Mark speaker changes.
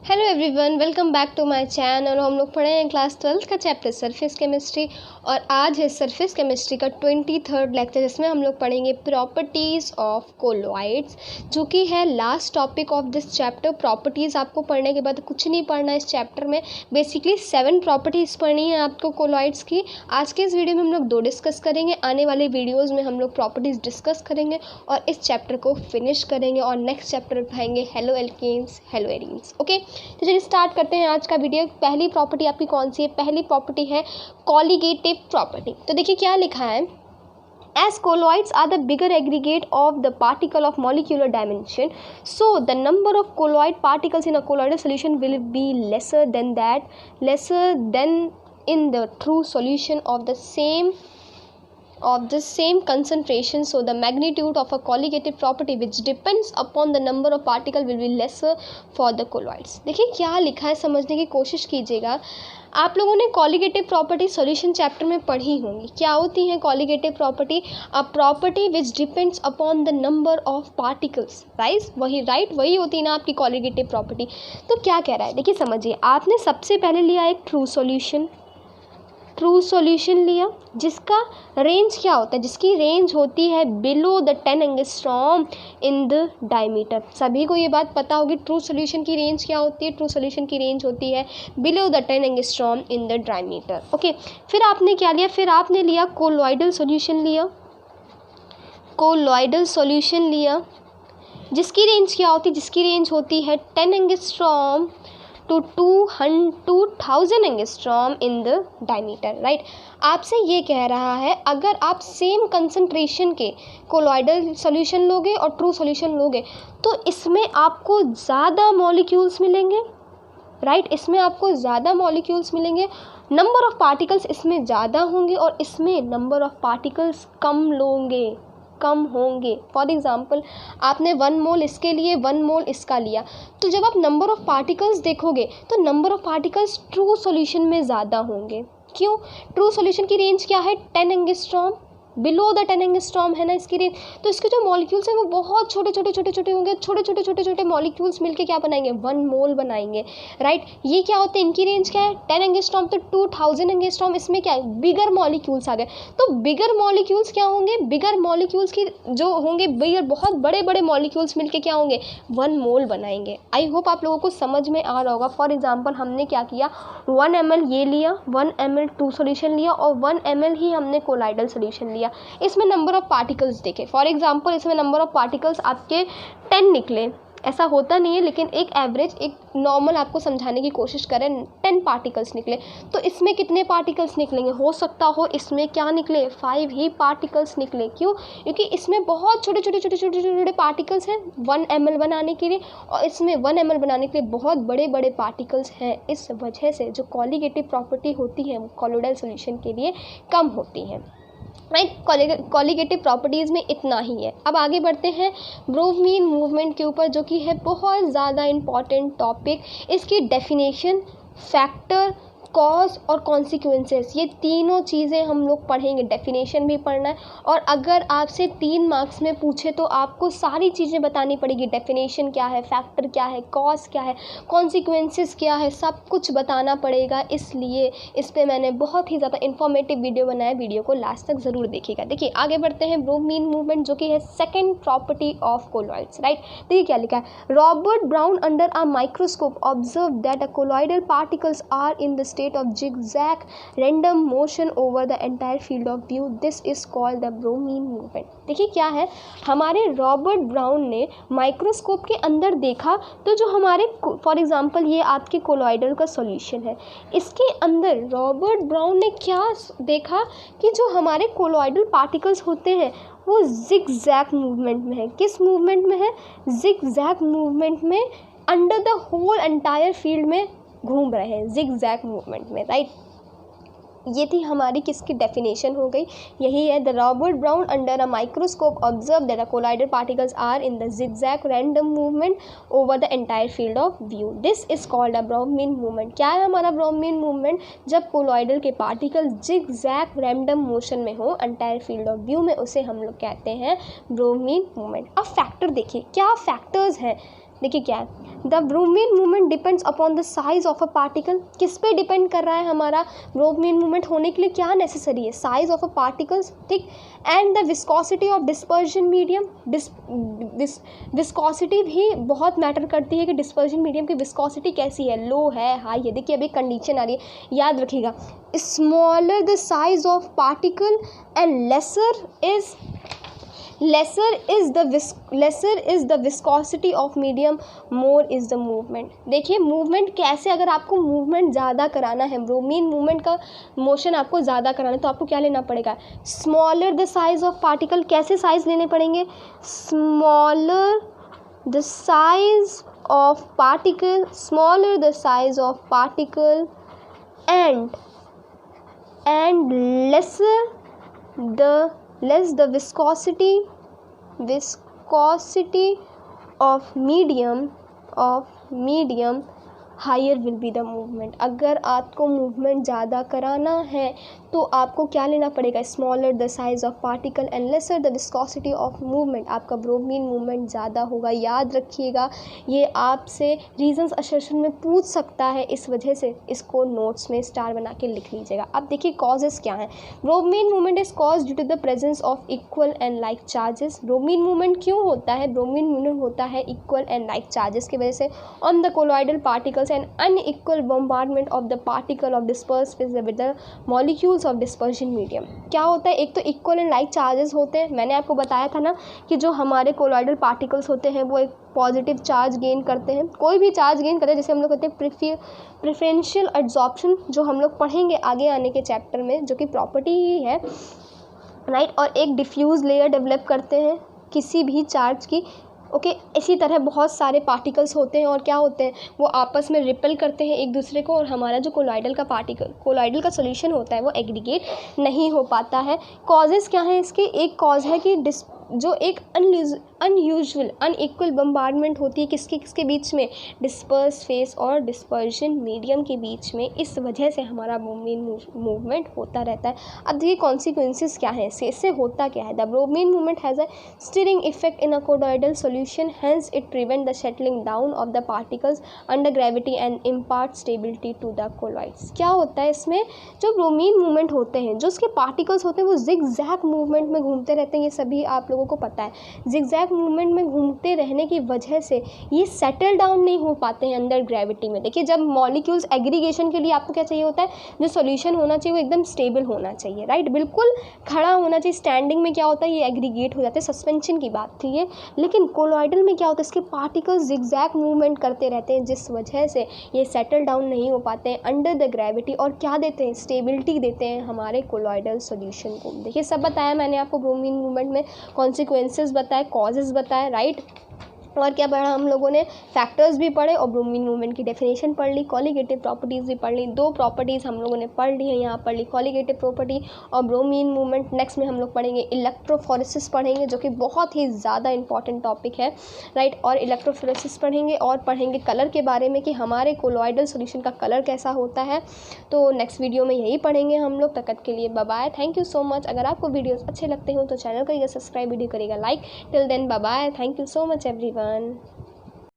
Speaker 1: Hello everyone, welcome back to my channel. हम लोग पढ़े हैं क्लास 12 का चैप्टर सरफेस केमिस्ट्री और आज है सरफेस केमिस्ट्री का 23rd लेक्चर, जिसमें हम लोग पढ़ेंगे प्रॉपर्टीज़ ऑफ कोलॉइड्स, जो कि है last topic of this chapter. Properties आपको पढ़ने के बाद कुछ नहीं पढ़ना है इस चैप्टर में, बेसिकली 7 प्रॉपर्टीज़ पढ़नी है आपको कोलॉइड्स की। आज के इस वीडियो में हम लोग 2 डिस्कस करेंगे, आने वाले वीडियोज़ में हम लोग प्रॉपर्टीज़ डिस्कस करेंगे और इस चैप्टर को फिनिश करेंगे और नेक्स्ट चैप्टर उठाएंगे haloalkanes, haloarenes. Okay, तो चलिए स्टार्ट करते हैं आज का वीडियो। पहली प्रॉपर्टी आपकी कौन सी है? पहली प्रॉपर्टी है कॉलीगेटिव प्रॉपर्टी। तो देखिए क्या लिखा है, as colloids are the bigger aggregate of the particle of molecular dimension, so the number of colloid particles in a colloidal solution will be lesser than in the true solution of the same concentration. So the magnitude of a colligative property which depends upon the number of particle will be lesser for the colloids। देखिए क्या लिखा है, समझने की कोशिश कीजिएगा। आप लोगों ने कॉलीगेटिव प्रॉपर्टी सॉल्यूशन चैप्टर में पढ़ी होंगी। क्या होती है colligative property? A property which depends upon the number of particles, वही होती है ना आपकी कॉलीगेटिव प्रॉपर्टी। तो क्या कह रहा है, देखिए समझिए। आपने सबसे पहले लिया एक ट्रू सॉल्यूशन लिया, जिसका रेंज क्या होता है? जिसकी रेंज होती है below the 10 angstrom in the diameter. सभी को ये बात पता होगी ट्रू सॉल्यूशन की रेंज क्या होती है। ट्रू सॉल्यूशन की रेंज होती है below the 10 angstrom in the diameter. Okay, फिर आपने क्या लिया? फिर आपने लिया कोलॉइडल सॉल्यूशन लिया, जिसकी रेंज क्या होती है? जिसकी रेंज होती है 10 angstrom to 2000 angstrom in the diameter. Right, आपसे ये कह रहा है अगर आप सेम कंसंट्रेशन के कोलॉइडल सॉल्यूशन लोगे और ट्रू सॉल्यूशन लोगे तो इसमें आपको ज़्यादा मॉलिक्यूल्स मिलेंगे। राइट, इसमें आपको ज़्यादा मॉलिक्यूल्स मिलेंगे, नंबर ऑफ पार्टिकल्स इसमें ज़्यादा होंगे और इसमें नंबर ऑफ पार्टिकल्स कम होंगे। फॉर एग्जाम्पल, आपने 1 मोल इसके लिए 1 मोल इसका लिया, तो जब आप नंबर ऑफ पार्टिकल्स देखोगे तो number of particles true solution में ज़्यादा होंगे। क्यों? ट्रू सॉल्यूशन की रेंज क्या है? 10 एंगस्ट्रॉम, बिलो द 10 एंगस्ट्रॉम है ना इसकी रेंज। तो इसके जो मॉलिक्यूल्स हैं वो बहुत छोटे होंगे। छोटे मॉलिक्यूल्स मिलके क्या बनाएंगे? 1 मोल बनाएंगे। राइट, ये क्या होते हैं? इनकी रेंज क्या है? 10 एंगस्ट्रॉम तो 2000 एंगस्ट्रॉम। इसमें क्या है? बिगर मॉलिक्यूल्स आ गए। तो बिगर मॉलिक्यूल्स क्या होंगे? बिगर मॉलिक्यूल्स की जो होंगे, बिगर बहुत बड़े मॉलिक्यूल्स मिलके क्या होंगे? 1 मोल बनाएंगे। आई होप आप लोगों को समझ में आ रहा होगा। फॉर एग्जाम्पल, हमने क्या किया, 1 ml ये लिया, 1 ml ट्रू सोल्यूशन लिया और 1 ml ही हमने कोलाइडल सोल्यूशन लिया। इसमें नंबर ऑफ पार्टिकल्स देखे, फॉर एग्जांपल इसमें नंबर ऑफ पार्टिकल्स आपके 10 निकले। ऐसा होता नहीं है, लेकिन एक एवरेज, एक नॉर्मल आपको समझाने की कोशिश करें, 10 पार्टिकल्स निकले। तो इसमें कितने पार्टिकल्स निकलेंगे? हो सकता हो इसमें क्या निकले? 5 ही पार्टिकल्स निकले। क्यों? क्योंकि इसमें बहुत छोटे पार्टिकल्स हैं 1 ml बनाने के लिए, और इसमें 1 ml बनाने के लिए बहुत बड़े पार्टिकल्स हैं। इस वजह से जो कॉलीगेटिव प्रॉपर्टी होती है कॉलोइडल सोल्यूशन के लिए कम होती है। राइट, कॉलीगेटिव प्रॉपर्टीज़ में इतना ही है। अब आगे बढ़ते हैं ब्रोमीन मूवमेंट के ऊपर, जो कि है बहुत ज़्यादा इम्पॉर्टेंट टॉपिक। इसकी डेफिनेशन, फैक्टर, कॉज और कॉन्सिक्वेंसेस, ये तीनों चीज़ें हम लोग पढ़ेंगे। डेफिनेशन भी पढ़ना है, और अगर आपसे 3 मार्क्स में पूछे तो आपको सारी चीज़ें बतानी पड़ेगी। डेफिनेशन क्या है, फैक्टर क्या है, कॉज क्या है, कॉन्सिक्वेंसेस क्या है, सब कुछ बताना पड़ेगा। इसलिए इस पर मैंने बहुत ही ज़्यादा इन्फॉर्मेटिव वीडियो बनाया। वीडियो को लास्ट तक ज़रूर देखिएगा। देखिए आगे बढ़ते हैं, ब्रोमीन मूवमेंट, जो कि है second property of colloids. Right, देखिए क्या लिखा है, Robert Brown under a microscope observe that a colloidal particles are in the state of zigzag random motion over the entire field of view. This is called the bromine movement। देखिए क्या है, हमारे Robert brown ने microscope के अंदर देखा, तो जो हमारे फॉर एग्जांपल ये आपके कोलॉइडल का सॉल्यूशन है, इसके अंदर रॉबर्ट ब्राउन ने क्या देखा कि जो हमारे कोलॉइडल पार्टिकल्स होते हैं वो जिगजैग मूवमेंट में है। किस मूवमेंट में है? जिगजैग मूवमेंट में, under the whole entire field में घूम रहे हैं, जिगजैग मूवमेंट में। राइट, ये थी हमारी किसकी डेफिनेशन हो गई, यही है। The Robert Brown under a microscope observe that a colloidal particles are in the zigzag random movement over the entire field of view. This is called a Brownian movement. क्या है हमारा ब्रोमीन मूवमेंट? जब colloidal के particle zigzag random motion में हो entire field of view में, उसे हम लोग कहते हैं ब्रोमीन मूवमेंट। अब फैक्टर देखिए, क्या फैक्टर्स हैं देखिए क्या है, the Brownian movement depends upon the size of a particle. किस पे डिपेंड कर रहा है हमारा ब्रोमीन मूवमेंट होने के लिए क्या नेसेसरी है, साइज ऑफ अ पार्टिकल्स, ठीक, and the viscosity of dispersion medium. Viscosity भी बहुत मैटर करती है कि डिस्पर्जन मीडियम की विस्कोसिटी कैसी है, लो है, हाई है। देखिए अभी कंडीशन आ रही है, याद रखिएगा, smaller the size of particle and lesser is the viscosity of medium, more is the movement. देखिए मूवमेंट कैसे, अगर आपको मूवमेंट ज़्यादा कराना है, ब्रोमीन मूवमेंट का मोशन आपको ज़्यादा कराना है, तो आपको क्या लेना पड़ेगा, smaller the size of particle. कैसे साइज लेने पड़ेंगे, smaller the size of particle, smaller the size of particle and less the viscosity of medium, higher will be the movement. अगर आपको मूवमेंट ज़्यादा कराना है तो आपको क्या लेना पड़ेगा, smaller the size of particle and lesser the viscosity of movement. आपका ब्रोमीन मूवमेंट ज़्यादा होगा, याद रखिएगा। ये आपसे रीजंस असर्शन में पूछ सकता है, इस वजह से इसको नोट्स में स्टार बना के लिख लीजिएगा। अब देखिए कॉजेज़ क्या हैं। Brownian movement is cause due to the presence of equal and like charges. Brownian movement क्यों होता है, ब्रोमीन मूवमेंट होता है इक्वल एंड लाइक चार्जेस की वजह से on the colloidal particles and unequal bombardment of the particle of disperse with the molecules of dispersion medium. क्या होता है, एक तो इक्वल एंड लाइक चार्जेस होते हैं। मैंने आपको बताया था ना कि जो हमारे कोलॉइडल पार्टिकल्स होते हैं वो एक पॉजिटिव चार्ज गेन करते हैं, कोई भी चार्ज गेन करते हैं, जैसे हम लोग कहते हैं प्रेफरेंशियल एब्जॉर्प्शन, जो हम लोग पढ़ेंगे आगे आने के चैप्टर में, जो कि प्रॉपर्टी ही है, राइट। और एक डिफ्यूज़ लेयर डेवलप करते हैं किसी भी चार्ज की, ओके। इसी तरह बहुत सारे पार्टिकल्स होते हैं और क्या होते हैं, वो आपस में रिपेल करते हैं एक दूसरे को, और हमारा जो कोलॉइडल का सॉल्यूशन होता है वो एग्रीगेट नहीं हो पाता है। कॉजेज़ क्या हैं इसके, एक कॉज है कि जो एक अनयूजुअल अनइक्वल बम्बार्डमेंट होती है किसके बीच में, डिस्पर्स फेस और डिस्पर्जन मीडियम के बीच में, इस वजह से हमारा ब्रोमीन मूवमेंट होता रहता है। अब देखिए कॉन्सिक्वेंसेस क्या है इससे होता क्या है, the Brownian movement has a stirring effect in a colloidal solution, hence it prevent the settling down of the particles under gravity and impart stability to the colloids. क्या होता है इसमें, जो ब्रोमीन मूवमेंट होते हैं, जो उसके पार्टिकल्स होते हैं वो जिग-जैग मूवमेंट में घूमते रहते हैं, ये सभी आप लोगों को पता है। जिग-जैग मूवमेंट में घूमते रहने की वजह से ये सेटल डाउन नहीं हो पाते हैं अंडर ग्रेविटी में। देखिए जब मॉलिक्यूल्स एग्रीगेशन के लिए आपको क्या चाहिए होता है, जो सॉल्यूशन होना चाहिए वो एकदम स्टेबल होना चाहिए, राइट, बिल्कुल खड़ा होना चाहिए। स्टैंडिंग में क्या होता है, ये एग्रीगेट हो जाते हैं, सस्पेंशन की बात थी ये। लेकिन कोलॉइडल में क्या होता है, इसके पार्टिकल्स जिग-जैग मूवमेंट करते रहते हैं, जिस वजह से ये सेटल डाउन नहीं हो पाते हैं अंडर द ग्रेविटी, और क्या देते हैं, स्टेबिलिटी देते हैं हमारे कोलॉइडल सॉल्यूशन को। देखिए सब बताया मैंने आपको ब्रोमीन मूवमेंट में, कॉन्सिक्वेंसेस बताए, कॉजेज़ बताए, राइट। और क्या पढ़ा हम लोगों ने, फैक्टर्स भी पढ़े और ब्रोमीन मूवमेंट की डेफिनेशन पढ़ ली, कॉलिगेटिव प्रॉपर्टीज़ भी पढ़ ली। दो प्रॉपर्टीज़ हम लोगों ने पढ़ ली है, यहाँ पढ़ ली कॉलिगेटिव प्रॉपर्टी और ब्रोमीन मूवमेंट। नेक्स्ट में हम लोग पढ़ेंगे इलेक्ट्रोफोरेसिस पढ़ेंगे, जो कि बहुत ही ज़्यादा इंपॉर्टेंट टॉपिक है, राइट। और इलेक्ट्रोफोरेसिस पढ़ेंगे और पढ़ेंगे कलर के बारे में कि हमारे कोलॉइडल सॉल्यूशन का कलर कैसा होता है। तो नेक्स्ट वीडियो में यही पढ़ेंगे हम लोग। तक के लिए bye bye, thank you so much. अगर आपको वीडियोज़ अच्छे लगते हो तो चैनल करिएगा सब्सक्राइब, वीडियो करिएगा like. Till then bye bye, thank you so much everyone.